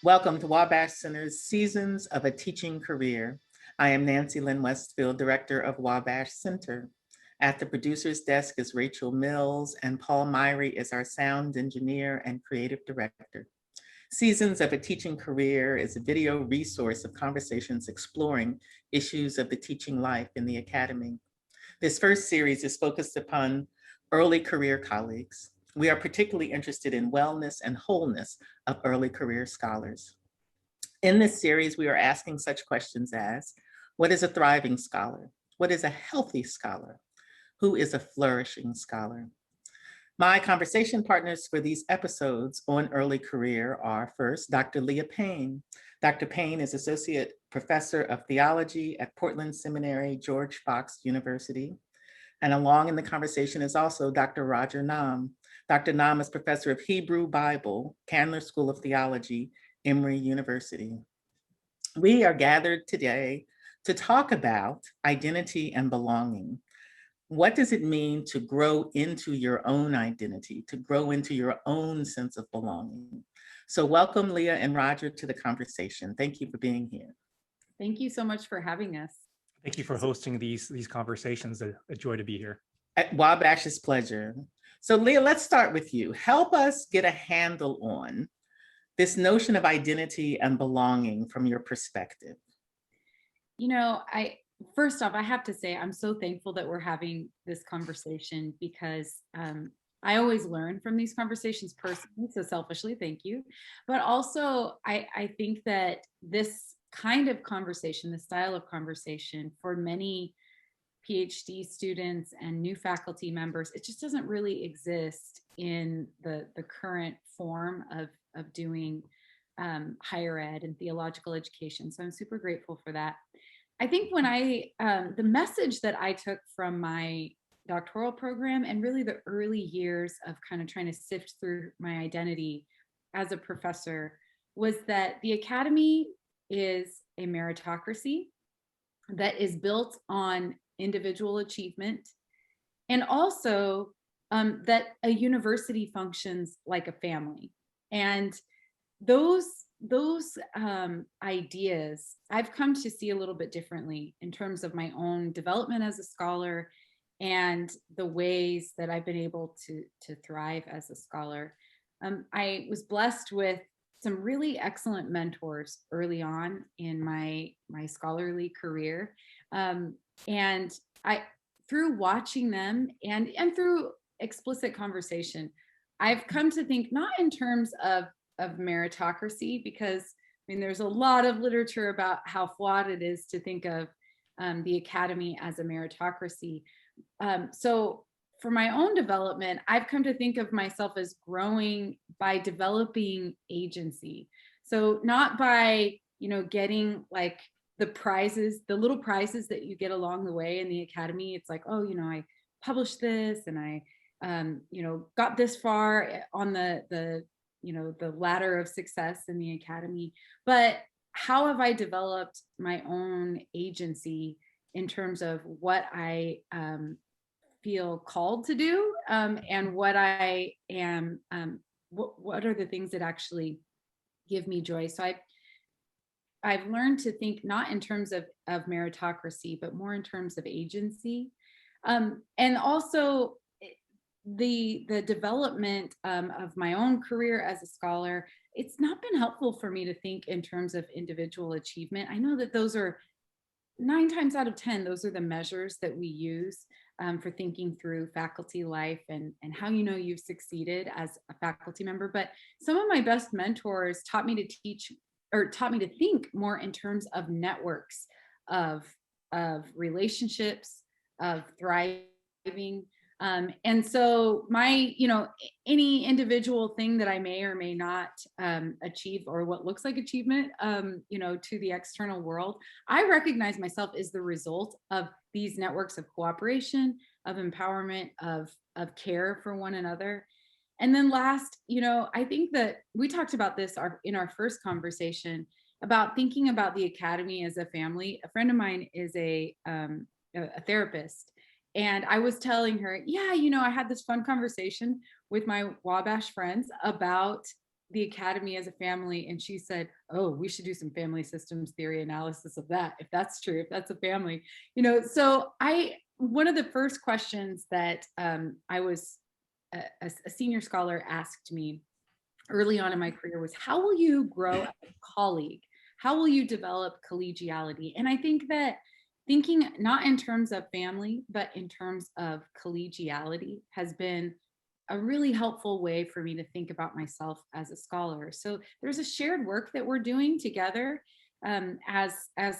Welcome to Wabash Center's Seasons of a Teaching Career. I am Nancy Lynne Westfield, Director of Wabash Center. At the producer's desk is Rachel Mills, and Paul Myrie is our sound engineer and creative director. Seasons of a Teaching Career is a video resource of conversations exploring issues of the teaching life in the academy. This first series is focused upon early career colleagues. We are particularly interested in wellness and wholeness of early career scholars. In this series, we are asking such questions as, what is a thriving scholar? What is a healthy scholar? Who is a flourishing scholar? My conversation partners for these episodes on early career are first, Dr. Leah Payne. Dr. Payne is Associate Professor of Theology at Portland Seminary, George Fox University. And along in the conversation is also Dr. Roger Nahm. Dr. Nahm is Professor of Hebrew Bible, Candler School of Theology, Emory University. We are gathered today to talk about identity and belonging. What does it mean to grow into your own identity, to grow into your own sense of belonging? So welcome, Leah and Roger, to the conversation. Thank you for being here. Thank you so much for having us. Thank you for hosting these conversations. A joy to be here. At Wabash's pleasure. So Leah, let's start with you. Help us get a handle on this notion of identity and belonging from your perspective. You know, first off, I have to say, I'm so thankful that we're having this conversation because I always learn from these conversations personally, so selfishly, thank you. But also, I think that this kind of conversation, the style of conversation for many PhD students and new faculty members, it just doesn't really exist in the current form of doing higher ed and theological education. So I'm super grateful for that. I think when the message that I took from my doctoral program and really the early years of kind of trying to sift through my identity as a professor was that the academy is a meritocracy that is built on individual achievement, and also that a university functions like a family. And those ideas I've come to see a little bit differently in terms of my own development as a scholar and the ways that I've been able to thrive as a scholar. I was blessed with some really excellent mentors early on in my scholarly career. And through watching them and through explicit conversation, I've come to think not in terms of meritocracy, because I mean, there's a lot of literature about how flawed it is to think of the academy as a meritocracy. So for my own development, I've come to think of myself as growing by developing agency. So not by, getting like the prizes, the little prizes that you get along the way in the academy. It's like, oh, I published this and I, got this far on the ladder of success in the academy. But how have I developed my own agency in terms of what I feel called to do, and what I am, what are the things that actually give me joy? So I've learned to think not in terms of meritocracy, but more in terms of agency. And also the development of my own career as a scholar, it's not been helpful for me to think in terms of individual achievement. I know that those are 9 times out of 10, those are the measures that we use for thinking through faculty life and how you've succeeded as a faculty member. But some of my best mentors taught me to think more in terms of networks, of relationships, of thriving. And so my, any individual thing that I may or may not achieve, or what looks like achievement, to the external world, I recognize myself as the result of these networks of cooperation, of empowerment, of care for one another. And then last, I think that we talked about this in our first conversation about thinking about the academy as a family. A friend of mine is a therapist. And I was telling her, I had this fun conversation with my Wabash friends about the academy as a family, and she said, oh, we should do some family systems theory analysis of that, if that's true, if that's a family, so one of the first questions that I was a senior scholar asked me early on in my career was, how will you grow as a colleague? How will you develop collegiality? And I think that thinking not in terms of family, but in terms of collegiality has been a really helpful way for me to think about myself as a scholar. So there's a shared work that we're doing together as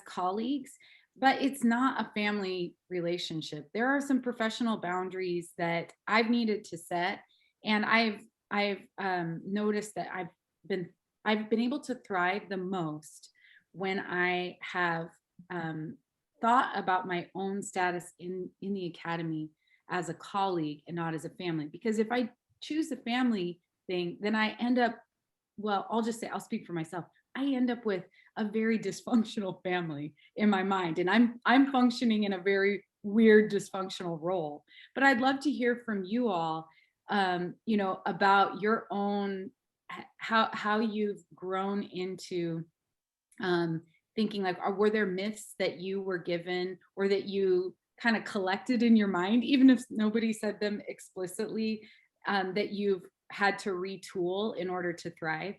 colleagues, but it's not a family relationship. There are some professional boundaries that I've needed to set, and I've noticed that I've been able to thrive the most when I have thought about my own status in the academy as a colleague and not as a family. Because if I choose the family thing, then I end up, well, I'll speak for myself. I end up with a very dysfunctional family in my mind, and I'm functioning in a very weird dysfunctional role. But I'd love to hear from you all, about your own, how you've grown into thinking like, were there myths that you were given or that you kind of collected in your mind, even if nobody said them explicitly, that you've had to retool in order to thrive?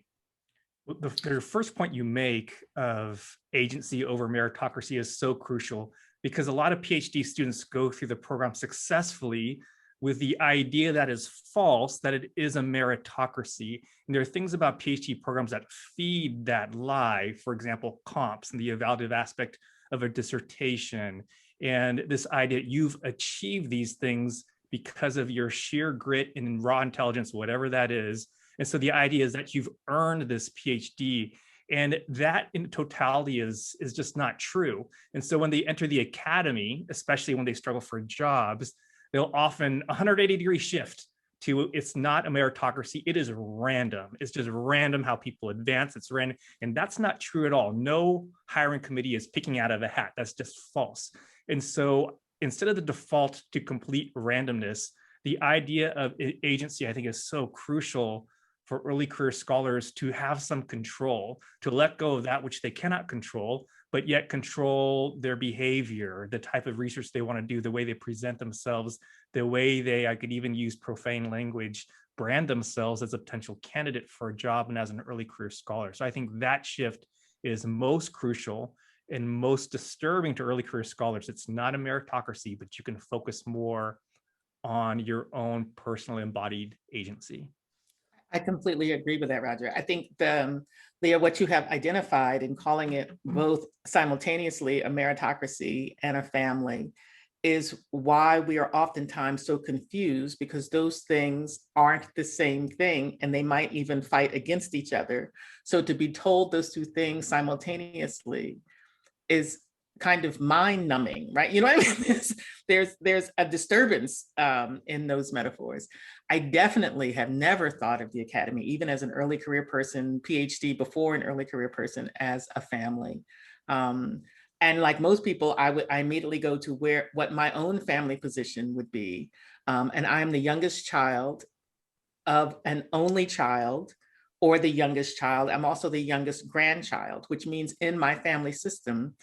The first point you make of agency over meritocracy is so crucial, because a lot of PhD students go through the program successfully with the idea that is false, that it is a meritocracy. And there are things about PhD programs that feed that lie. For example, comps and the evaluative aspect of a dissertation. And this idea that you've achieved these things because of your sheer grit and raw intelligence, whatever that is. And so the idea is that you've earned this PhD, and that in totality is just not true. And so when they enter the academy, especially when they struggle for jobs, they'll often 180-degree shift to, it's not a meritocracy, it is random. It's just random how people advance, it's random. And that's not true at all. No hiring committee is picking out of a hat. That's just false. And so instead of the default to complete randomness, the idea of agency, I think, is so crucial for early career scholars to have some control, to let go of that which they cannot control, but yet control their behavior, the type of research they want to do, the way they present themselves, the way they, I could even use profane language, brand themselves as a potential candidate for a job and as an early career scholar. So I think that shift is most crucial and most disturbing to early career scholars. It's not a meritocracy, but you can focus more on your own personal embodied agency. I completely agree with that, Roger. I think Leah, what you have identified in calling it both simultaneously a meritocracy and a family is why we are oftentimes so confused, because those things aren't the same thing and they might even fight against each other. So to be told those two things simultaneously is kind of mind numbing, right? You know what I mean? There's a disturbance in those metaphors. I definitely have never thought of the academy, even as an early career person, PhD before an early career person, as a family. And like most people, I immediately go to what my own family position would be. And I'm the youngest child of an only child, or the youngest child. I'm also the youngest grandchild, which means in my family system,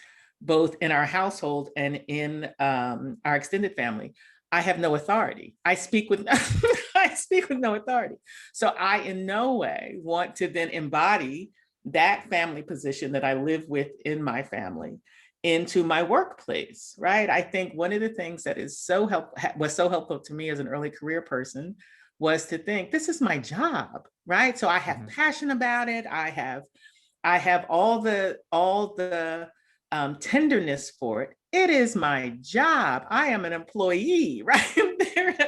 both in our household and in our extended family, I have no authority. I speak with no authority. So I in no way want to then embody that family position that I live with in my family into my workplace, right? I think one of the things that was so helpful to me as an early career person was to think, this is my job, right? So I have passion about it. I have all the tenderness for it. It is my job. I am an employee, right?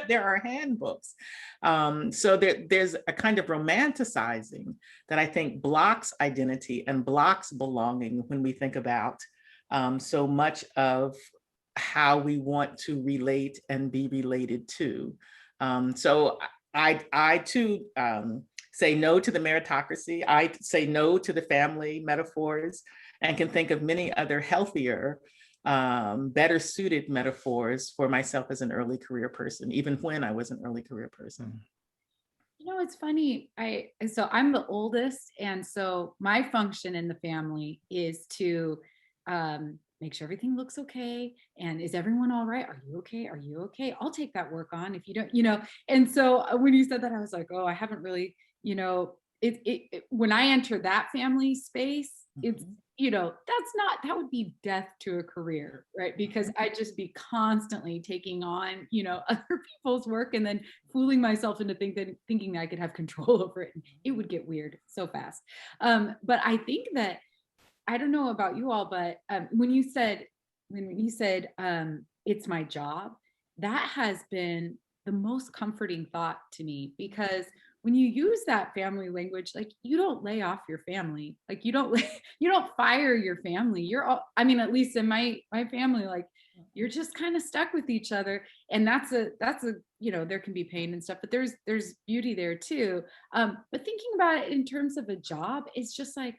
There are handbooks. So there's a kind of romanticizing that I think blocks identity and blocks belonging when we think about so much of how we want to relate and be related to. So I too say no to the meritocracy. I say no to the family metaphors, and can think of many other healthier, better suited metaphors for myself as an early career person, even when I was an early career person. It's funny. So I'm the oldest, and so my function in the family is to make sure everything looks okay. And is everyone all right? Are you okay? Are you okay? I'll take that work on if you don't, And so when you said that, I was like, oh, I haven't really, when I enter that family space, it's Mhm. that would be death to a career, right? Because I'd just be constantly taking on, other people's work and then fooling myself into thinking I could have control over it. It would get weird so fast. But I think that, I don't know about you all, but when you said it's my job, that has been the most comforting thought to me, because when you use that family language, like, you don't lay off your family, like, you don't you don't fire your family. You're all, I mean, at least in my family, like, you're just kind of stuck with each other, and that's a there can be pain and stuff, but there's beauty there too. But thinking about it in terms of a job, it's just like,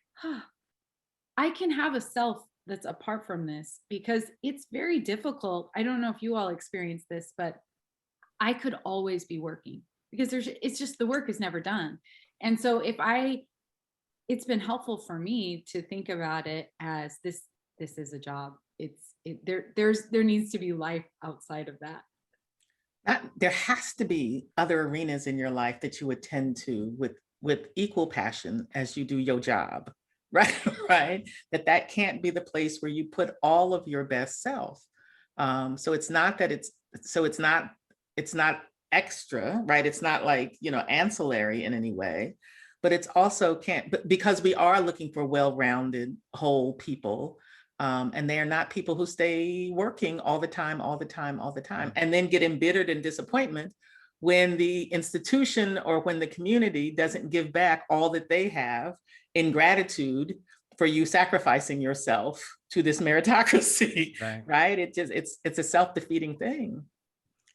I can have a self that's apart from this, because it's very difficult. I don't know if you all experience this, but I could always be working, because it's just the work is never done. And so it's been helpful for me to think about it as this is a job. There needs to be life outside of that. There has to be other arenas in your life that you attend to with equal passion as you do your job, right? Right. That can't be the place where you put all of your best self. So it's not that it's not extra, right? It's not like, ancillary in any way, but it's also can't, but because we are looking for well-rounded whole people. And they are not people who stay working all the time, all the time, all the time, and then get embittered in disappointment when the institution or when the community doesn't give back all that they have in gratitude for you sacrificing yourself to this meritocracy, Right. right? It's a self-defeating thing.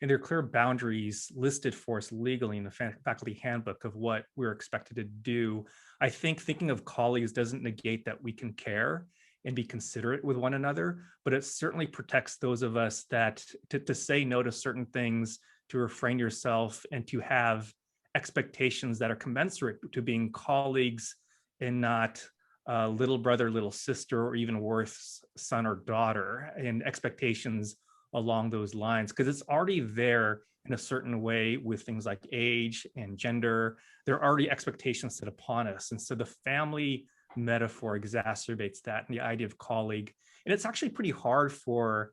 And there are clear boundaries listed for us legally in the faculty handbook of what we're expected to do. I think thinking of colleagues doesn't negate that we can care and be considerate with one another, but it certainly protects those of us that to say no to certain things, to refrain yourself, and to have expectations that are commensurate to being colleagues and not little brother, little sister, or even worse, son or daughter, and expectations along those lines, because it's already there in a certain way with things like age and gender. There are already expectations set upon us. And so the family metaphor exacerbates that and the idea of colleague. And it's actually pretty hard for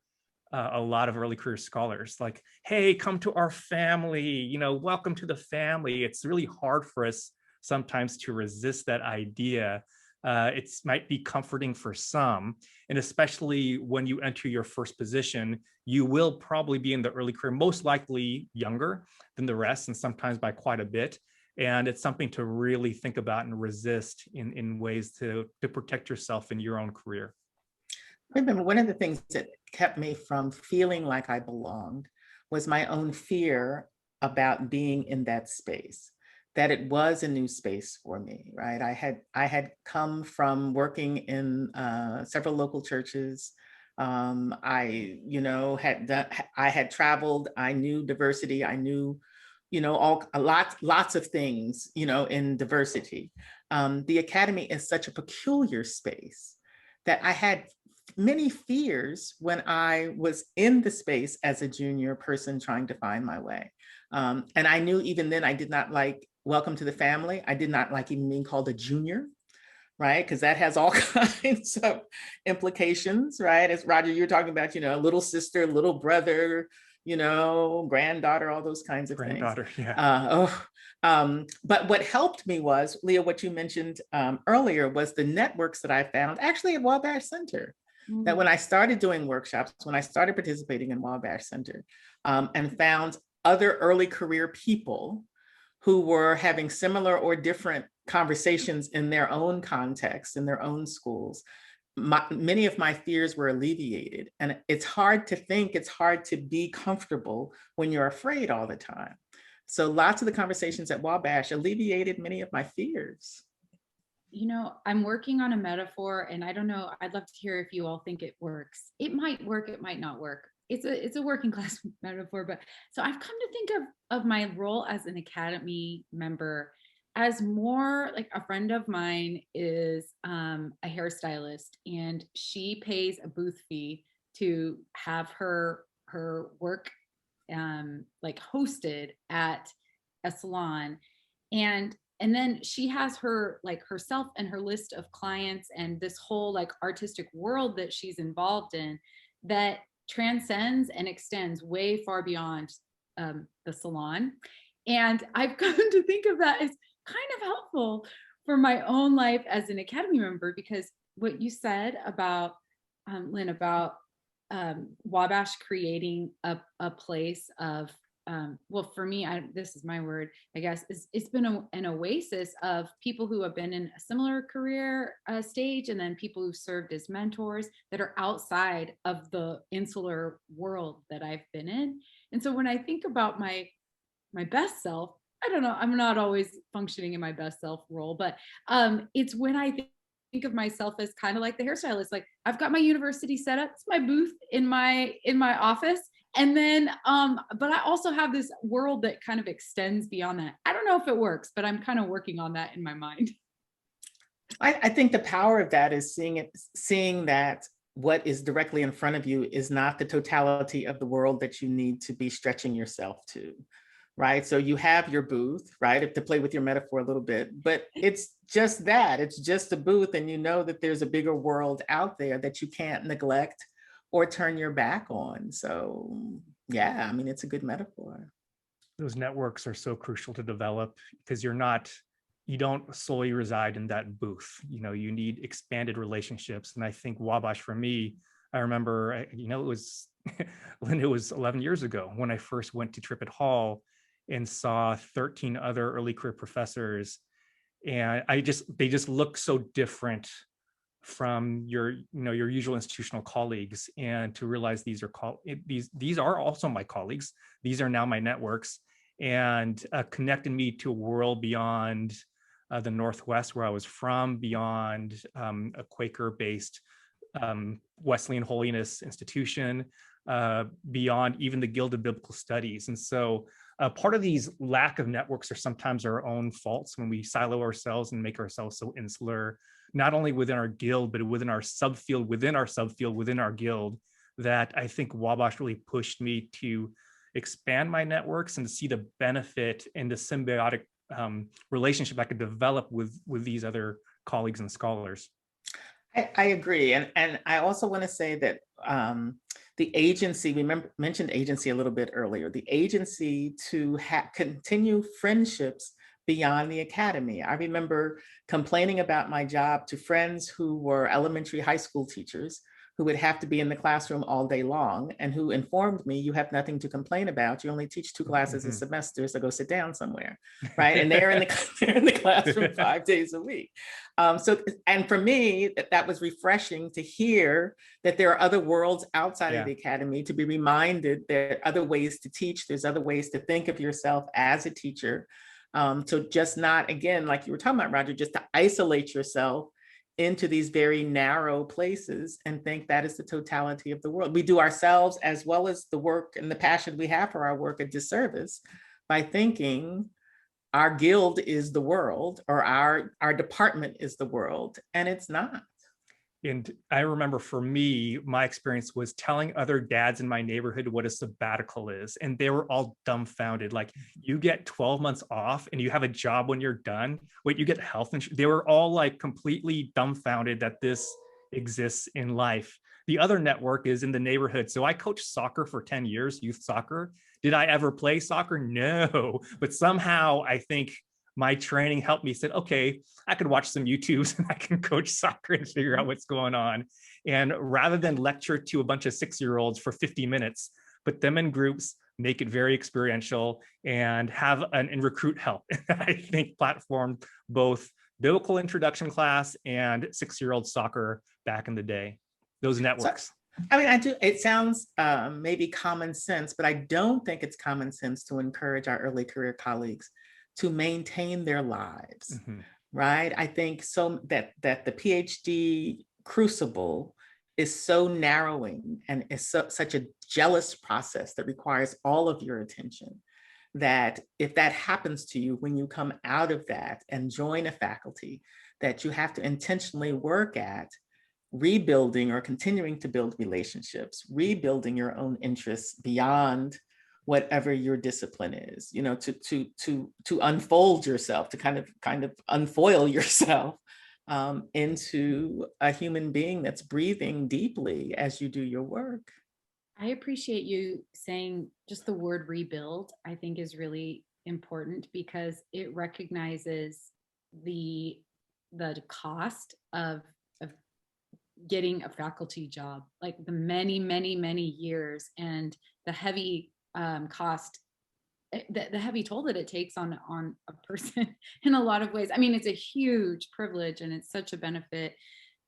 a lot of early career scholars, like, hey, come to our family, welcome to the family. It's really hard for us sometimes to resist that idea. It might be comforting for some, and especially when you enter your first position, you will probably be in the early career, most likely younger than the rest, and sometimes by quite a bit. And it's something to really think about and resist in ways to protect yourself in your own career. I remember one of the things that kept me from feeling like I belonged was my own fear about being in that space, that it was a new space for me, right? I had come from working in several local churches. I had traveled. I knew diversity. I knew, lots of things, in diversity. The academy is such a peculiar space that I had many fears when I was in the space as a junior person trying to find my way. And I knew even then I did not like welcome to the family. I did not like even being called a junior, right? Because that has all kinds of implications, right? As Roger, you're talking about, little sister, little brother, granddaughter, all those kinds of Granddaughter, things. yeah. But what helped me was, Leah, what you mentioned earlier was the networks that I found actually at Wabash Center. That when I started doing workshops, when I started participating in Wabash Center, and found other early career people who were having similar or different conversations in their own context, in their own schools, many of my fears were alleviated. And it's hard to be comfortable when you're afraid all the time. So lots of the conversations at Wabash alleviated many of my fears. I'm working on a metaphor, and I don't know, I'd love to hear if you all think it works. It might work, it might not work. it's a working class metaphor, but so I've come to think of my role as an academy member as more like a friend of mine is a hairstylist, and she pays a booth fee to have her work like hosted at a salon, and then she has her like herself and her list of clients and this whole like artistic world that she's involved in that transcends and extends way far beyond the salon. And I've come to think of that as kind of helpful for my own life as an academy member, because what you said about Lynn, about Wabash creating a place of well, for me, this is my word, I guess, it's been an oasis of people who have been in a similar career stage, and then people who've served as mentors that are outside of the insular world that I've been in. And so when I think about my best self, I don't know, I'm not always functioning in my best self role, but it's when I think of myself as kind of like the hairstylist. Like I've got my university set up, it's my booth in my office. And then, but I also have this world that kind of extends beyond that. I don't know if it works, but I'm kind of working on that in my mind. I think the power of that is seeing that what is directly in front of you is not the totality of the world that you need to be stretching yourself to, right? So you have your booth, right? If to play with your metaphor a little bit, but it's just that, it's just a booth, and you know that there's a bigger world out there that you can't neglect or turn your back on. So yeah, I mean, it's a good metaphor. Those networks are so crucial to develop because you don't solely reside in that booth. You know, you need expanded relationships. And I think Wabash, for me, I remember, you know, it was, Lynn, it was 11 years ago when I first went to Trippett Hall and saw 13 other early career professors. And they just look so different from your usual institutional colleagues, and to realize these are also my colleagues. These are now my networks, and connected me to a world beyond the Northwest where I was from, beyond a Quaker-based Wesleyan holiness institution, beyond even the Guild of Biblical Studies. And so part of these lack of networks are sometimes our own faults when we silo ourselves and make ourselves so insular, not only within our guild, but within our subfield, within our guild, that I think Wabash really pushed me to expand my networks and to see the benefit and the symbiotic relationship I could develop with these other colleagues and scholars. I agree. And I also want to say that the agency, we mentioned agency a little bit earlier, the agency to continue friendships beyond the academy. I remember complaining about my job to friends who were elementary, high school teachers who would have to be in the classroom all day long, and who informed me, you have nothing to complain about. You only teach 2 classes a semester, so go sit down somewhere, right? And they're in the classroom 5 days a week. And for me, that was refreshing to hear that there are other worlds outside of the academy, to be reminded there are other ways to teach, there's other ways to think of yourself as a teacher. So just not, again, like you were talking about, Roger, just to isolate yourself into these very narrow places and think that is the totality of the world. We do ourselves, as well as the work and the passion we have for our work, a disservice by thinking our guild is the world, or our department is the world, and it's not. And I remember for me, my experience was telling other dads in my neighborhood what a sabbatical is. And they were all dumbfounded. Like, you get 12 months off and you have a job when you're done. Wait, you get health insurance? They were all like completely dumbfounded that this exists in life. The other network is in the neighborhood. So I coached soccer for 10 years, youth soccer. Did I ever play soccer? No. But somehow I think my training helped me say, okay, I could watch some YouTubes and I can coach soccer and figure out what's going on. And rather than lecture to a bunch of 6-year-olds for 50 minutes, put them in groups, make it very experiential, and and recruit help. I think platformed both biblical introduction class and 6-year-old soccer back in the day, those networks. So, I mean, it sounds maybe common sense, but I don't think it's common sense to encourage our early career colleagues to maintain their lives, right? I think so that the PhD crucible is so narrowing and is such a jealous process that requires all of your attention, that if that happens to you when you come out of that and join a faculty, that you have to intentionally work at rebuilding or continuing to build relationships, rebuilding your own interests beyond whatever your discipline is, you know, to unfold yourself, to kind of unfoil yourself into a human being that's breathing deeply as you do your work. I appreciate you saying just the word rebuild, I think is really important because it recognizes the cost of getting a faculty job, like the many years and the heavy cost, the heavy toll that it takes on a person in a lot of ways. I mean, it's a huge privilege and it's such a benefit.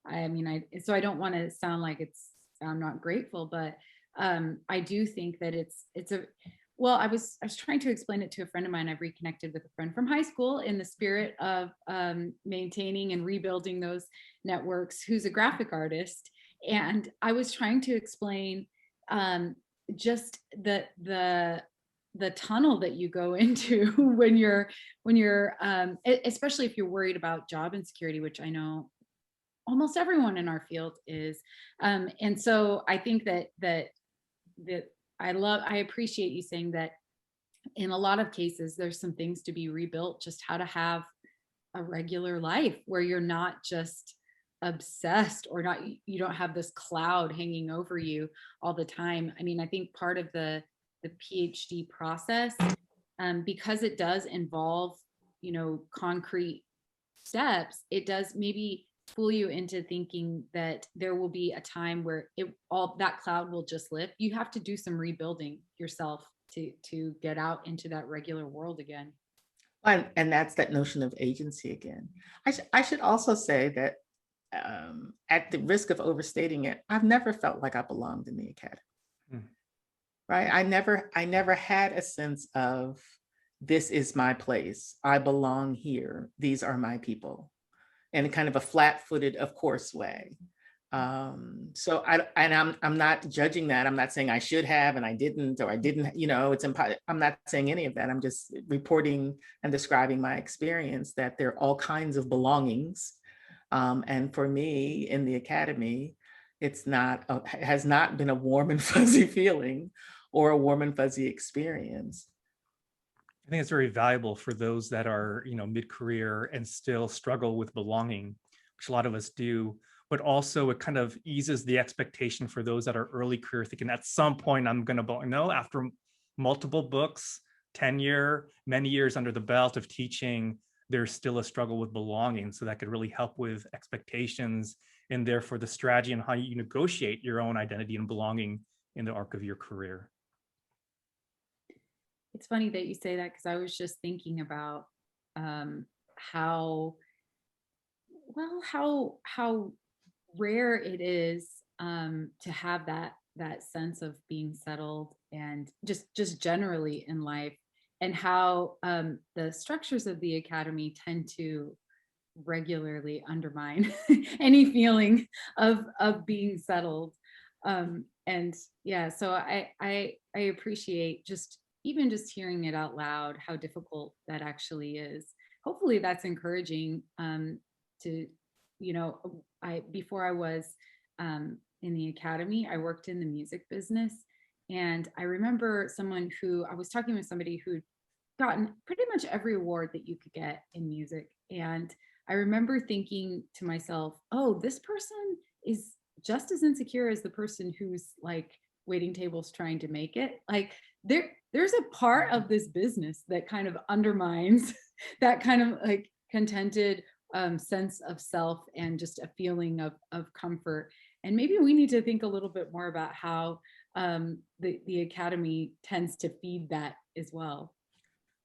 I mean, so I don't want to sound like I'm not grateful, but I do think that well, I was trying to explain it to a friend of mine. I've reconnected with a friend from high school in the spirit of maintaining and rebuilding those networks, who's a graphic artist. And I was trying to explain just the tunnel that you go into when you're especially if you're worried about job insecurity, which I know almost everyone in our field is. And so I think that I appreciate you saying that in a lot of cases, there's some things to be rebuilt, just how to have a regular life where you're not just obsessed or not, you don't have this cloud hanging over you all the time. I mean, I think part of the PhD process, because it does involve, you know, concrete steps, it does maybe fool you into thinking that there will be a time where all that cloud will just lift. You have to do some rebuilding yourself to get out into that regular world again. And that's that notion of agency again. I should also say that at the risk of overstating it, I've never felt like I belonged in the academy. Right? I never had a sense of, this is my place. I belong here. These are my people. In kind of a flat-footed, of course way. So I'm not judging that. I'm not saying I should have and I didn't, or I didn't, you know, I'm not saying any of that. I'm just reporting and describing my experience that there are all kinds of belongings. And for me in the academy, it has not been a warm and fuzzy feeling or a warm and fuzzy experience. I think it's very valuable for those that are, you know, mid-career and still struggle with belonging, which a lot of us do, but also it kind of eases the expectation for those that are early career thinking at some point I'm going to belong. No, after multiple books, tenure, many years under the belt of teaching, there's still a struggle with belonging. So that could really help with expectations and therefore the strategy and how you negotiate your own identity and belonging in the arc of your career. It's funny that you say that because I was just thinking about how rare it is to have that sense of being settled and just generally in life, and how the structures of the academy tend to regularly undermine any feeling of being settled. And yeah, so I appreciate even just hearing it out loud, how difficult that actually is. Hopefully that's encouraging to, you know, before I was in the academy, I worked in the music business. And I remember I was talking with somebody who'd gotten pretty much every award that you could get in music. And I remember thinking to myself, oh, this person is just as insecure as the person who's like waiting tables trying to make it. Like there's a part of this business that kind of undermines that kind of like contented sense of self and just a feeling of comfort. And maybe we need to think a little bit more about how the academy tends to feed that as well.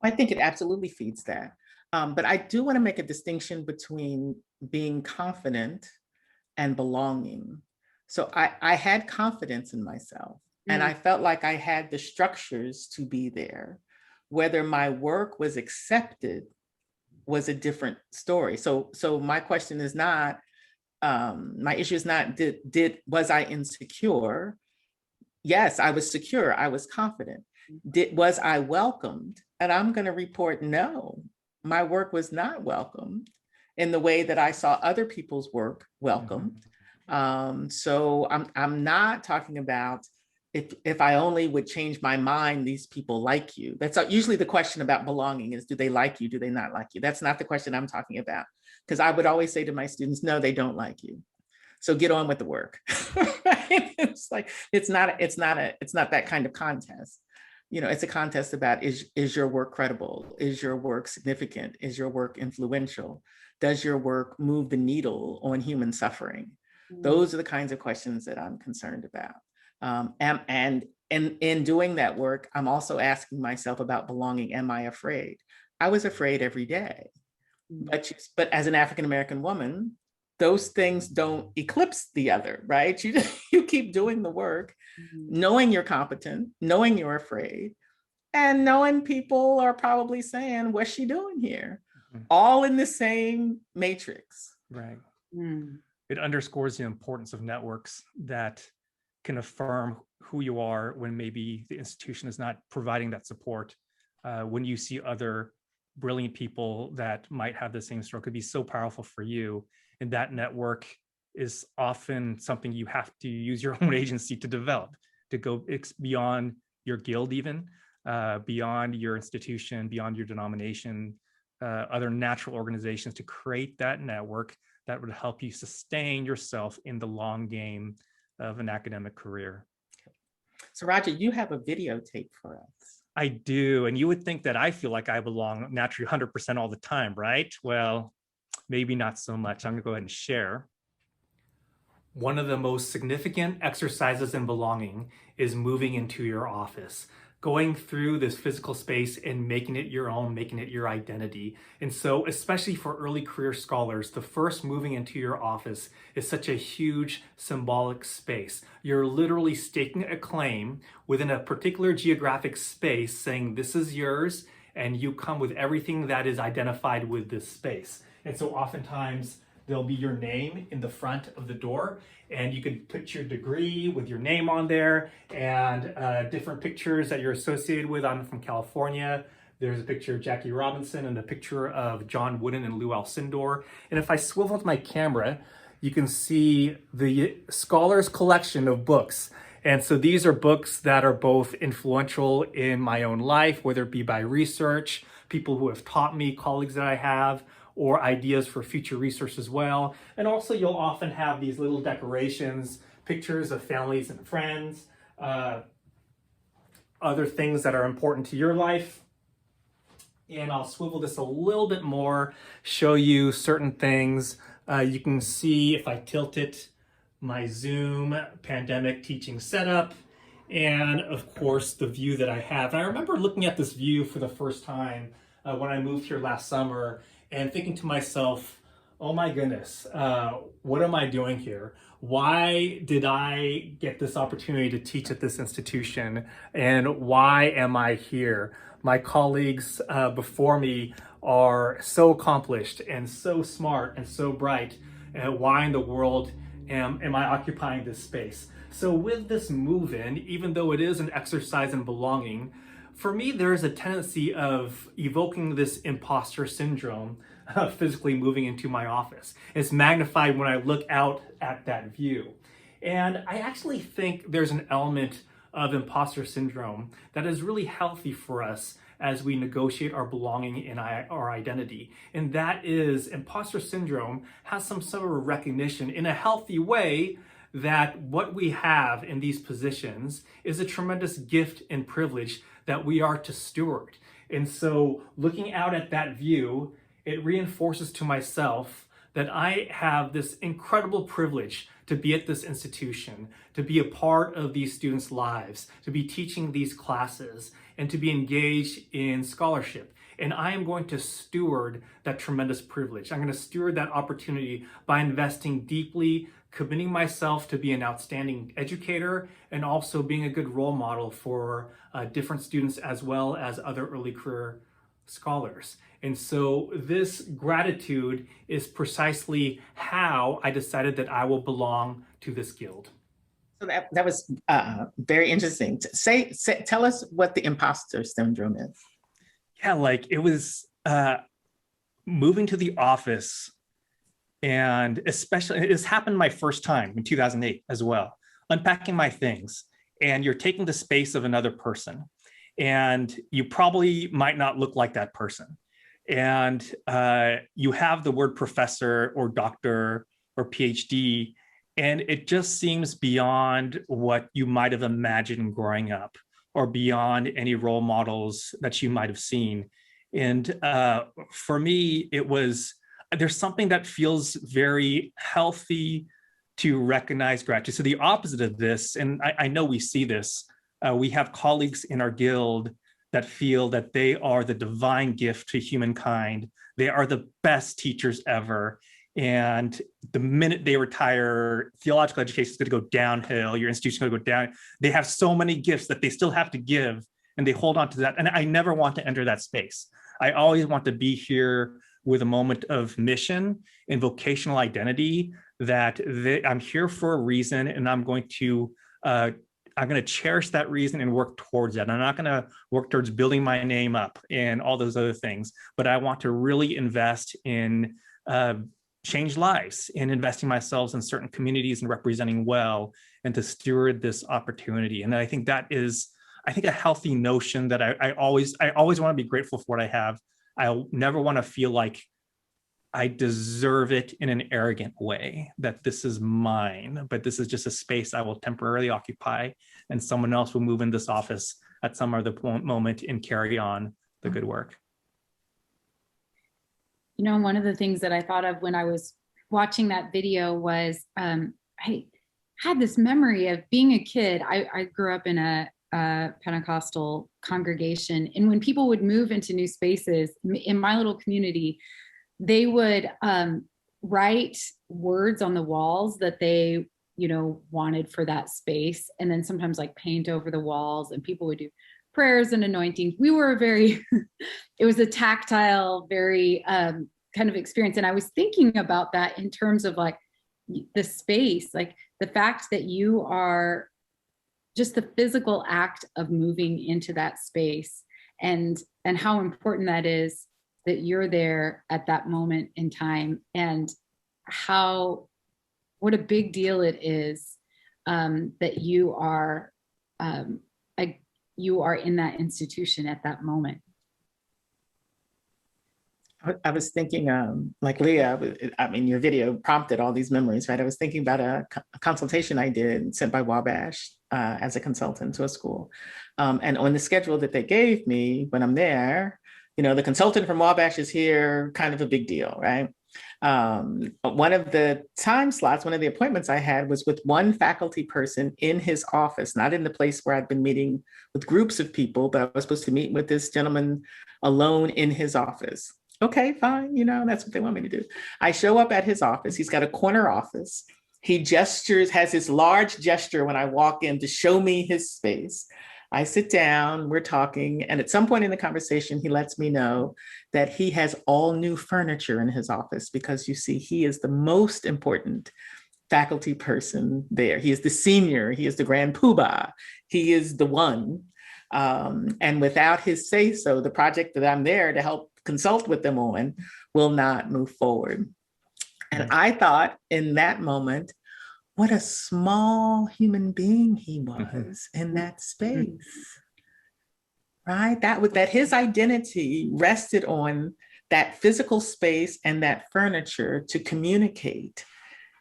I think it absolutely feeds that. But I do want to make a distinction between being confident and belonging. So I had confidence in myself. And I felt like I had the structures to be there. Whether my work was accepted was a different story. So my question is not, My issue is not was I insecure? Yes, I was secure. I was confident. Was I welcomed? And I'm going to report no, my work was not welcomed in the way that I saw other people's work welcomed. So I'm not talking about if I only would change my mind, these people like you. That's usually the question about belonging is, do they like you? Do they not like you? That's not the question I'm talking about. Because I would always say to my students, no, they don't like you. So get on with the work. Right? It's like, it's not that kind of contest. You know, it's a contest about, is your work credible? Is your work significant? Is your work influential? Does your work move the needle on human suffering? Those are the kinds of questions that I'm concerned about. And in doing that work, I'm also asking myself about belonging. Am I afraid? I was afraid every day. But as an African-American woman, those things don't eclipse the other, right? You keep doing the work, knowing you're competent, knowing you're afraid, and knowing people are probably saying, what's she doing here? All in the same matrix. Right. It underscores the importance of networks that can affirm who you are when maybe the institution is not providing that support. When you see other brilliant people that might have the same story, could be so powerful for you. And that network is often something you have to use your own agency to develop, to go beyond your guild even, beyond your institution, beyond your denomination, other natural organizations, to create that network that would help you sustain yourself in the long game of an academic career. So Roger, you have a videotape for us. I do, and you would think that I feel like I belong naturally 100% all the time, right? Well, maybe not so much. I'm gonna go ahead and share. One of the most significant exercises in belonging is moving into your office, going through this physical space and making it your own, making it your identity. And so, especially for early career scholars, the first moving into your office is such a huge symbolic space. You're literally staking a claim within a particular geographic space, saying this is yours, and you come with everything that is identified with this space. And so oftentimes there'll be your name in the front of the door, and you can put your degree with your name on there, and different pictures that you're associated with. I'm from California. There's a picture of Jackie Robinson and a picture of John Wooden and Lou Alcindor. And if I swivel my camera, you can see the Scholars Collection of books. And so these are books that are both influential in my own life, whether it be by research, people who have taught me, colleagues that I have, or ideas for future research as well. And also you'll often have these little decorations, pictures of families and friends, other things that are important to your life. And I'll swivel this a little bit more, show you certain things. You can see, if I tilt it, my Zoom pandemic teaching setup, and of course the view that I have. And I remember looking at this view for the first time when I moved here last summer, and thinking to myself, oh my goodness, what am I doing here? Why did I get this opportunity to teach at this institution? And why am I here? My colleagues before me are so accomplished and so smart and so bright. And why in the world am I occupying this space? So with this move-in, even though it is an exercise in belonging, for me, there is a tendency of evoking this imposter syndrome physically moving into my office. It's magnified when I look out at that view. And I actually think there's an element of imposter syndrome that is really healthy for us as we negotiate our belonging and our identity. And that is, imposter syndrome has some sort of recognition in a healthy way that what we have in these positions is a tremendous gift and privilege that we are to steward. And so looking out at that view, it reinforces to myself that I have this incredible privilege to be at this institution, to be a part of these students' lives, to be teaching these classes, and to be engaged in scholarship. And I am going to steward that tremendous privilege. I'm going to steward that opportunity by investing deeply, committing myself to be an outstanding educator, and also being a good role model for different students as well as other early career scholars. And so this gratitude is precisely how I decided that I will belong to this guild. So that was very interesting. Tell us what the imposter syndrome is. Yeah, like it was moving to the office, and especially it's happened my first time in 2008 as well, unpacking my things, and you're taking the space of another person, and you probably might not look like that person. And you have the word professor or doctor or PhD, and it just seems beyond what you might have imagined growing up, or beyond any role models that you might have seen. And for me, there's something that feels very healthy to recognize gratitude. So the opposite of this, and I know we see this, we have colleagues in our guild that feel that they are the divine gift to humankind. They are the best teachers ever. And the minute they retire, theological education is going to go downhill. Your institution is going to go down. They have so many gifts that they still have to give, and they hold on to that. And I never want to enter that space. I always want to be here with a moment of mission and vocational identity, that I'm here for a reason, and I'm going to cherish that reason and work towards that. I'm not going to work towards building my name up and all those other things, but I want to really invest in change lives and investing myself in certain communities and representing well, and to steward this opportunity. And I think that is, a healthy notion that I always want to be grateful for what I have. I never want to feel like I deserve it in an arrogant way, that this is mine, but this is just a space I will temporarily occupy, and someone else will move in this office at some other moment and carry on the good work. You know, one of the things that I thought of when I was watching that video was I had this memory of being a kid. I grew up in a Pentecostal congregation, and when people would move into new spaces in my little community, they would write words on the walls that they, wanted for that space, and then sometimes like paint over the walls, and people would do prayers and anointing. We were it was a tactile, very kind of experience. And I was thinking about that in terms of like the space, like the fact that you are just the physical act of moving into that space, and how important that is, that you're there at that moment in time, and what a big deal it is that you are in that institution at that moment. I was thinking, like Leah, your video prompted all these memories, right? I was thinking about a consultation I did sent by Wabash as a consultant to a school. And on the schedule that they gave me when I'm there, the consultant from Wabash is here, kind of a big deal, right? One of the time slots, one of the appointments I had was with one faculty person in his office, not in the place where I'd been meeting with groups of people, but I was supposed to meet with this gentleman alone in his office. Okay, fine, that's what they want me to do. I show up at his office. He's got a corner office. He has his large gesture when I walk in to show me his space. I sit down, we're talking, and at some point in the conversation, he lets me know that he has all new furniture in his office, because you see, he is the most important faculty person there. He is the senior, he is the grand poobah, he is the one. And without his say so, the project that I'm there to help consult with them on will not move forward. And I thought in that moment, what a small human being he was in that space, right? That his identity rested on that physical space and that furniture to communicate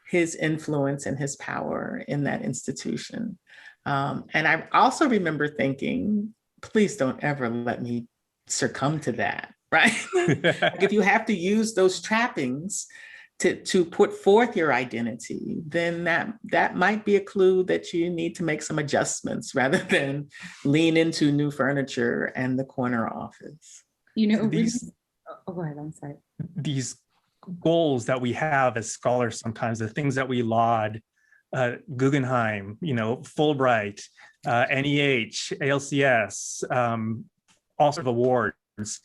his influence and his power in that institution. And I also remember thinking, please don't ever let me succumb to that, right? Like if you have to use those trappings to put forth your identity, then that might be a clue that you need to make some adjustments rather than lean into new furniture and the corner office. Go ahead, I'm sorry. These goals that we have as scholars, sometimes the things that we laud, Guggenheim, Fulbright, NEH, ALCS, all sorts of awards.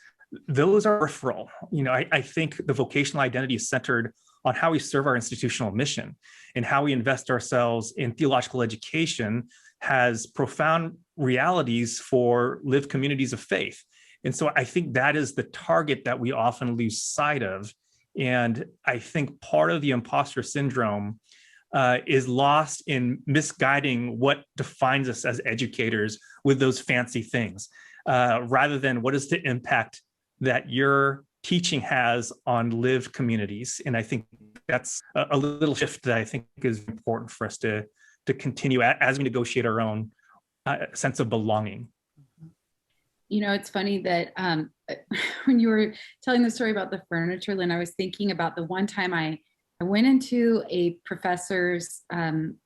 those are peripheral. I think the vocational identity is centered on how we serve our institutional mission, and how we invest ourselves in theological education has profound realities for lived communities of faith. And so I think that is the target that we often lose sight of. And I think part of the imposter syndrome is lost in misguiding what defines us as educators with those fancy things, rather than what is the impact that your teaching has on lived communities. And I think that's a little shift that I think is important for us to continue as we negotiate our own sense of belonging. It's funny that when you were telling the story about the furniture, Lynn, I was thinking about the one time I went into a professor's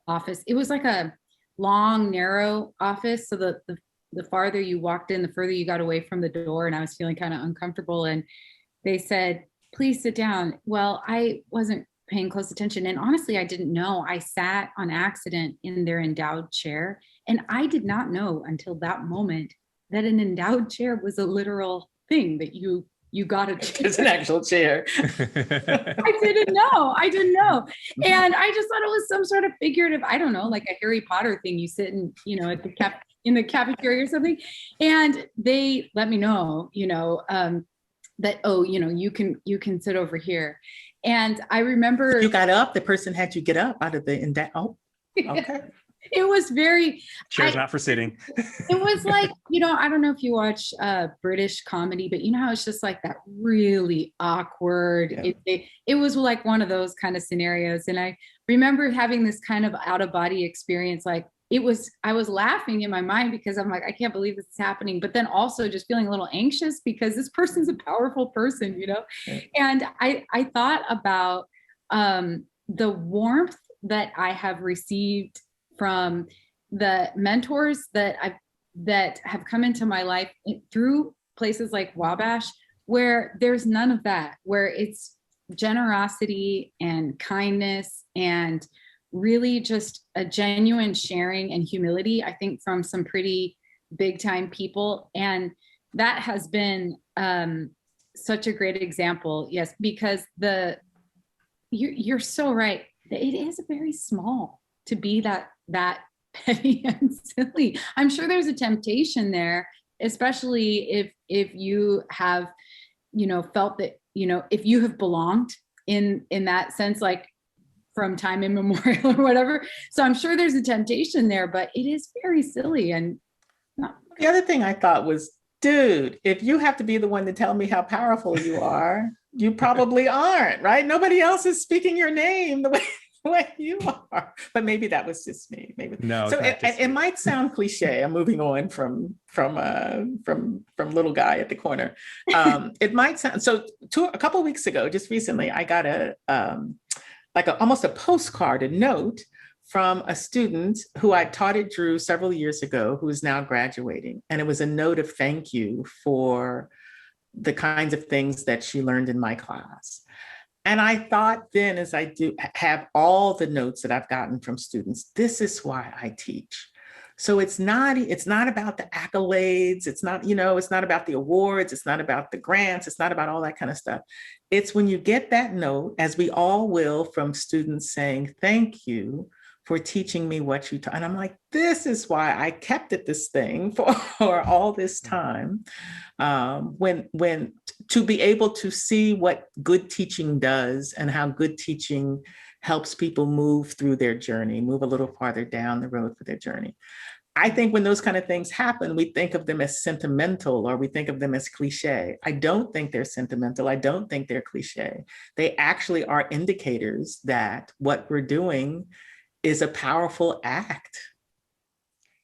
office. It was like a long, narrow office. So the farther you walked in, the further you got away from the door. And I was feeling kind of uncomfortable. And they said, please sit down. Well, I wasn't paying close attention. And honestly, I didn't know. I sat on accident in their endowed chair. And I did not know until that moment that an endowed chair was a literal thing, that you got a chair. It's an actual chair. I didn't know. And I just thought it was some sort of figurative, I don't know, like a Harry Potter thing. You sit in, at the in the cafeteria or something. And they let me know, that, you can sit over here. And I remember you got up, the person had you get up out of the endowed. Oh, okay. It was very chairs not for sitting. It was like, I don't know if you watch British comedy, but how it's just like that really awkward. Yeah. It was like one of those kind of scenarios. And I remember having this kind of out of body experience. Like I was laughing in my mind because I'm like, I can't believe this is happening. But then also just feeling a little anxious because this person's a powerful person, Yeah. And I thought about the warmth that I have received from the mentors that have come into my life through places like Wabash, where there's none of that, where it's generosity and kindness and really just a genuine sharing and humility, I think, from some pretty big time people. And that has been such a great example. Yes, because you're so right. It is very small to be that petty and silly. I'm sure there's a temptation there, especially if you have, felt that, if you have belonged in that sense, like from time immemorial or whatever. So I'm sure there's a temptation there, but it is very silly. And the other thing I thought was, dude, if you have to be the one to tell me how powerful you are, you probably aren't, right? Nobody else is speaking your name the way you are. But maybe that was just me. Maybe no. So it might sound cliche. I'm moving on from little guy at the corner. It might sound so. A couple of weeks ago, just recently, I got almost a postcard, a note from a student who I taught at Drew several years ago, who is now graduating, and it was a note of thank you for the kinds of things that she learned in my class. And I thought then, as I do have all the notes that I've gotten from students, this is why I teach. So it's not about the accolades. It's not about the awards. It's not about the grants. It's not about all that kind of stuff. It's when you get that note, as we all will, from students saying, thank you for teaching me what you taught. And I'm like, this is why I kept at this thing for all this time. When to be able to see what good teaching does and how good teaching helps people move through their journey, move a little farther down the road for their journey. I think when those kind of things happen, we think of them as sentimental, or we think of them as cliche. I don't think they're sentimental. I don't think they're cliche. They actually are indicators that what we're doing is a powerful act.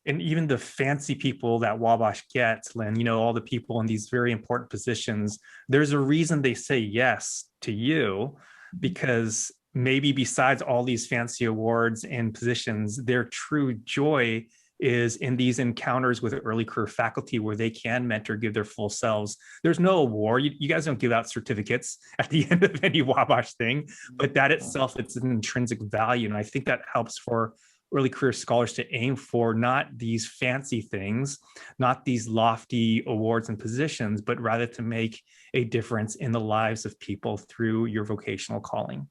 And even the fancy people that Wabash gets, Lynn, all the people in these very important positions, there's a reason they say yes to you, because maybe besides all these fancy awards and positions, their true joy is in these encounters with early career faculty where they can mentor, give their full selves. There's no award. You guys don't give out certificates at the end of any Wabash thing, but that itself, it's an intrinsic value. And I think that helps for early career scholars to aim for not these fancy things, not these lofty awards and positions, but rather to make a difference in the lives of people through your vocational calling?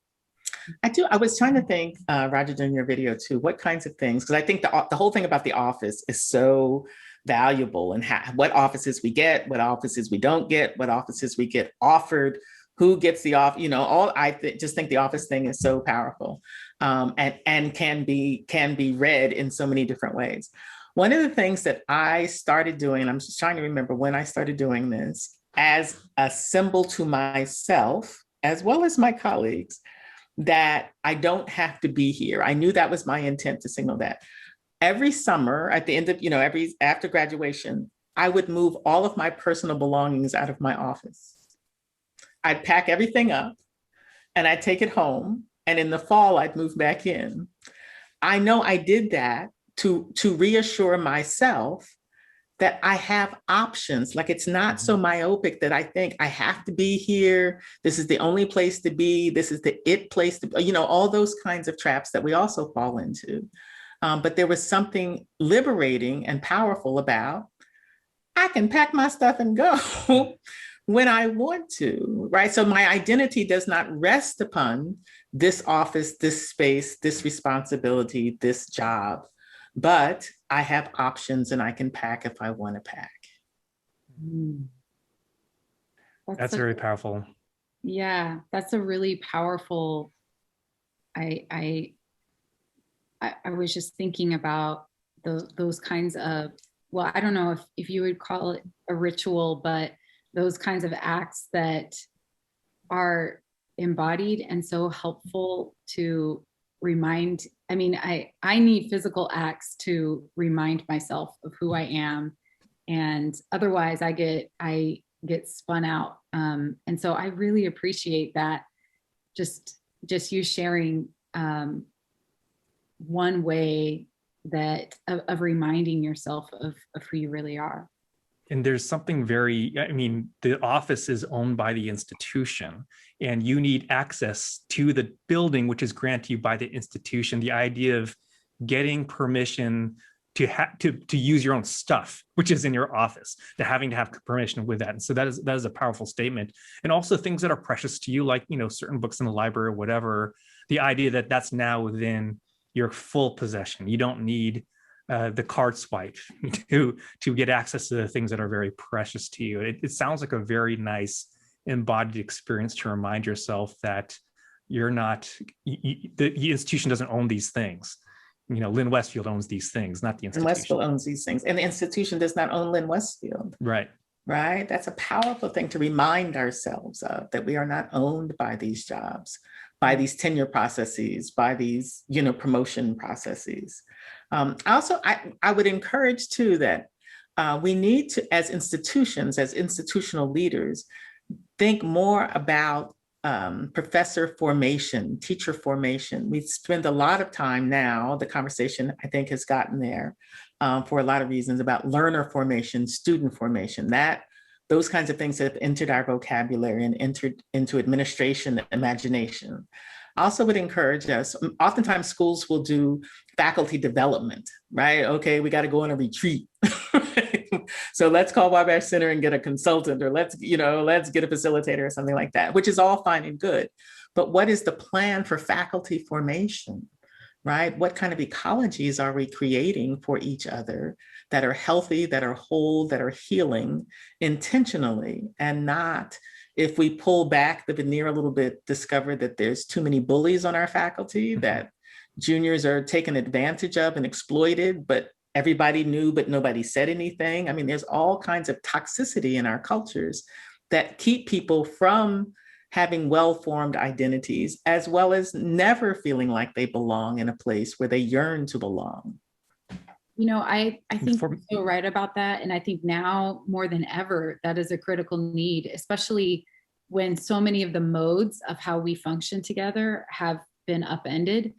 I was trying to think, Roger, during your video too, what kinds of things, because I think the whole thing about the office is so valuable, and what offices we get, what offices we don't get, what offices we get offered, who gets the off, just think the office thing is so powerful, and can be read in so many different ways. One of the things that I started doing, and I'm just trying to remember when I started doing this, as a symbol to myself, as well as my colleagues, that I don't have to be here. I knew that was my intent, to signal that. Every summer, at the end of, after graduation, I would move all of my personal belongings out of my office. I'd pack everything up and I'd take it home. And in the fall, I'd move back in. I know I did that to reassure myself that I have options. Like, it's not so myopic that I think I have to be here. This is the only place to be. This is the it place to be, all those kinds of traps that we also fall into. But there was something liberating and powerful about, I can pack my stuff and go when I want to, right? So my identity does not rest upon this office, this space, this responsibility, this job, but I have options and I can pack if I want to pack. That's very powerful. Yeah, that's a really powerful, I was just thinking about those kinds of, well, I don't know if you would call it a ritual, but those kinds of acts that are embodied and so helpful to remind. I mean, I need physical acts to remind myself of who I am, and otherwise I get spun out. And so I really appreciate that. Just you sharing one way that of reminding yourself of who you really are. And there's something the office is owned by the institution, and you need access to the building, which is granted you by the institution. The idea of getting permission to use your own stuff, which is in your office, to having to have permission with that. And so that is a powerful statement. And also things that are precious to you, like, certain books in the library or whatever, the idea that that's now within your full possession. You don't need the card swipe to get access to the things that are very precious to you. It sounds like a very nice embodied experience to remind yourself that you're not, the institution doesn't own these things. Lynn Westfield owns these things, not the institution. And Westfield owns these things, and the institution does not own Lynn Westfield. Right. Right. That's a powerful thing to remind ourselves of, that we are not owned by these jobs, by these tenure processes, by these, promotion processes. I would encourage too that we need to, as institutions, as institutional leaders, think more about professor formation, teacher formation. We spend a lot of time now, the conversation I think has gotten there for a lot of reasons, about learner formation, student formation, those kinds of things have entered our vocabulary and entered into administration, imagination. I also would encourage us, oftentimes schools will do faculty development, right? Okay, we got to go on a retreat. So let's call Wabash Center and get a consultant, or let's get a facilitator or something like that, which is all fine and good. But what is the plan for faculty formation, right? What kind of ecologies are we creating for each other that are healthy, that are whole, that are healing intentionally, and not, if we pull back the veneer a little bit, discover that there's too many bullies on our faculty, that juniors are taken advantage of and exploited, but everybody knew, but nobody said anything. I mean, there's all kinds of toxicity in our cultures that keep people from having well-formed identities, as well as never feeling like they belong in a place where they yearn to belong. I think you're so right about that. And I think now more than ever, that is a critical need, especially when so many of the modes of how we function together have been upended.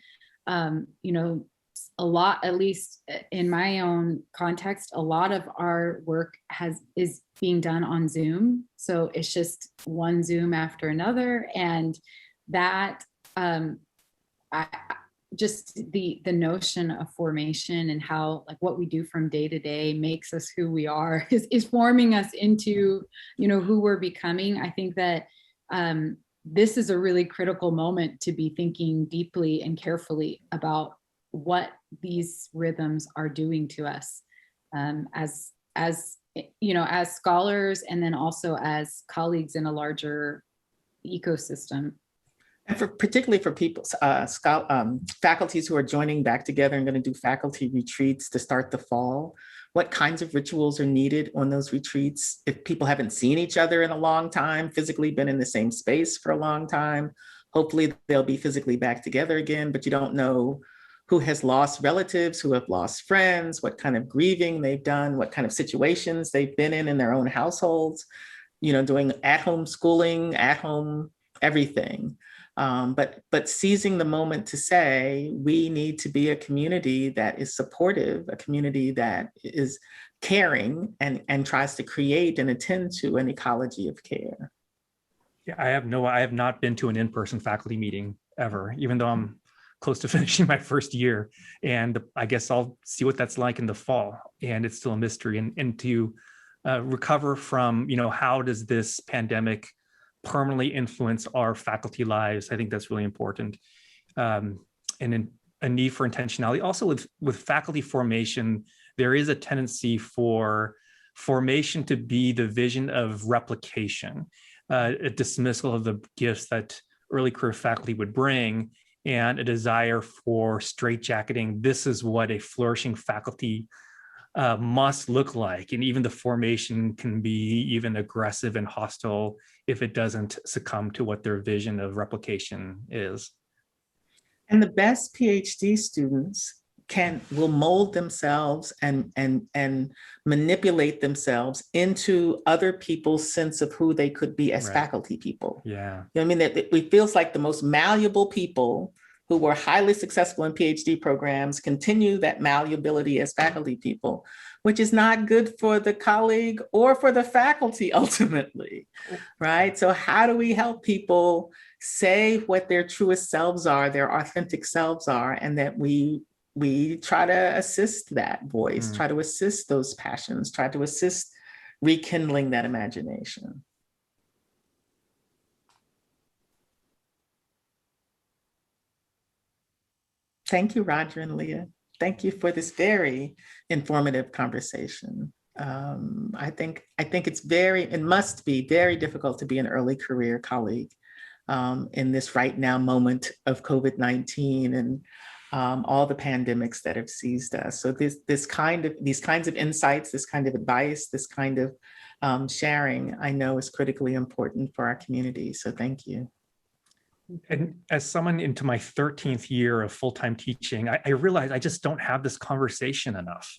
A lot, at least in my own context, a lot of our work is being done on Zoom. So it's just one Zoom after another. And that, just the notion of formation and how like what we do from day to day makes us who we are is forming us into, you know, who we're becoming. I think that this is a really critical moment to be thinking deeply and carefully about what these rhythms are doing to us as you know, as scholars, and then also as colleagues in a larger ecosystem. And particularly for people, faculties who are joining back together and going to do faculty retreats to start the fall, what kinds of rituals are needed on those retreats? If people haven't seen each other in a long time, physically been in the same space for a long time, hopefully they'll be physically back together again, but you don't know who has lost relatives, who have lost friends, what kind of grieving they've done, what kind of situations they've been in their own households, you know, doing at-home schooling, at-home everything. But seizing the moment to say, we need to be a community that is supportive, a community that is caring and tries to create and attend to an ecology of care. Yeah, I have not been to an in-person faculty meeting ever, even though I'm close to finishing my first year. And I guess I'll see what that's like in the fall. And it's still a mystery. And to recover from, you know, how does this pandemic permanently influence our faculty lives? I think that's really important. And in a need for intentionality. Also with faculty formation, there is a tendency for formation to be the vision of replication, a dismissal of the gifts that early career faculty would bring, and a desire for straitjacketing. This is what a flourishing faculty must look like. And even the formation can be even aggressive and hostile if it doesn't succumb to what their vision of replication is. And the best PhD students will mold themselves and manipulate themselves into other people's sense of who they could be as faculty people. Yeah. You know what I mean? That it feels like the most malleable people who were highly successful in PhD programs continue that malleability as faculty people, which is not good for the colleague or for the faculty ultimately, right? So how do we help people say what their truest selves are, their authentic selves are, and that we try to assist that voice, try to assist those passions, try to assist rekindling that imagination. Thank you, Roger and Leah. Thank you for this very informative conversation. I think it must be very difficult to be an early career colleague in this right now moment of COVID-19 and all the pandemics that have seized us. So these kinds of insights, this kind of advice, this kind of sharing, I know is critically important for our community. So thank you. And as someone into my 13th year of full-time teaching, I realized I just don't have this conversation enough.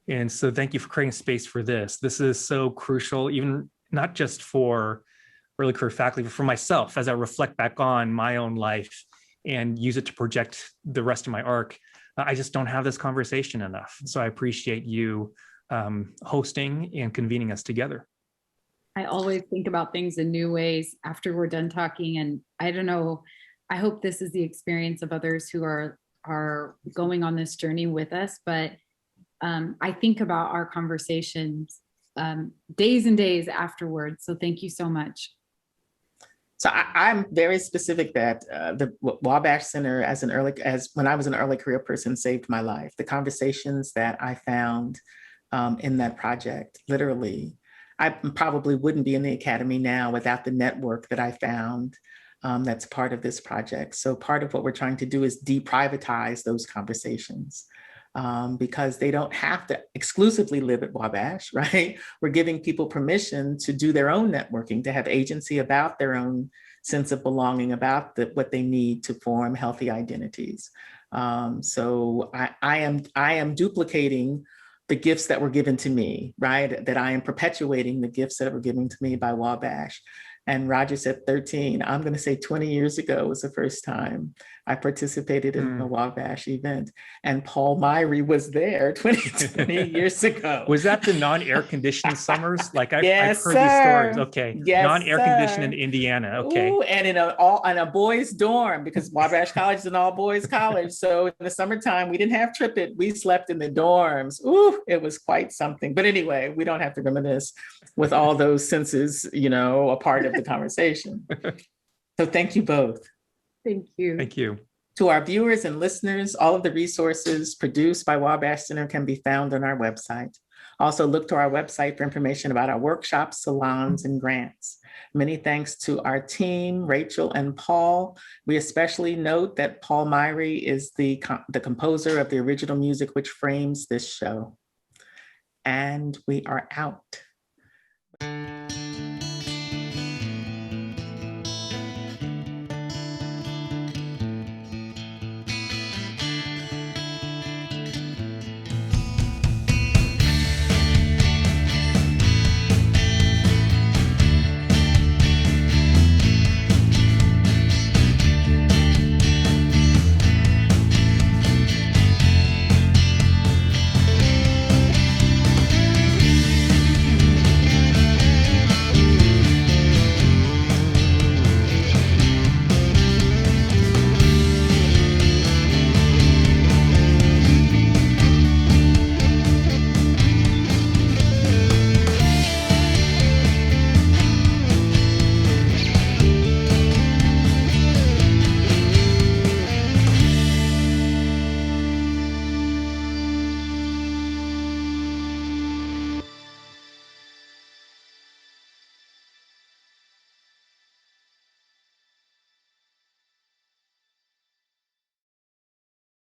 And so thank you for creating space for this. This is so crucial, even not just for early career faculty, but for myself as I reflect back on my own life and use it to project the rest of my arc. I just don't have this conversation enough. So I appreciate you hosting and convening us together. I always think about things in new ways after we're done talking. And I don't know, I hope this is the experience of others who are going on this journey with us. But I think about our conversations days and days afterwards. So thank you so much. So I'm very specific that the Wabash Center as when I was an early career person saved my life. The conversations that I found in that project, literally, I probably wouldn't be in the academy now without the network that I found that's part of this project. So part of what we're trying to do is deprivatize those conversations because they don't have to exclusively live at Wabash, right? We're giving people permission to do their own networking, to have agency about their own sense of belonging, about what they need to form healthy identities. So I am duplicating the gifts that were given to me, right? That I am perpetuating the gifts that were given to me by Wabash. And Roger said 13, I'm going to say 20 years ago was the first time I participated in the Wabash event, and Paul Myrie was there 20 years ago. Was that the non-air conditioned summers? Like I've Yes, heard these stories. sir. Okay, Yes, non-air conditioned sir. in Indiana. Okay, Ooh, and in a boys' dorm, because Wabash College is an all boys college. So in the summertime, we didn't have TripIt. We slept in the dorms. Ooh, it was quite something. But anyway, we don't have to reminisce with all those senses, you know, a part of the conversation. So thank you both. Thank you. Thank you. To our viewers and listeners, all of the resources produced by Wabash Center can be found on our website. Also look to our website for information about our workshops, salons, and grants. Many thanks to our team, Rachel and Paul. We especially note that Paul Myrie is the composer of the original music which frames this show. And we are out.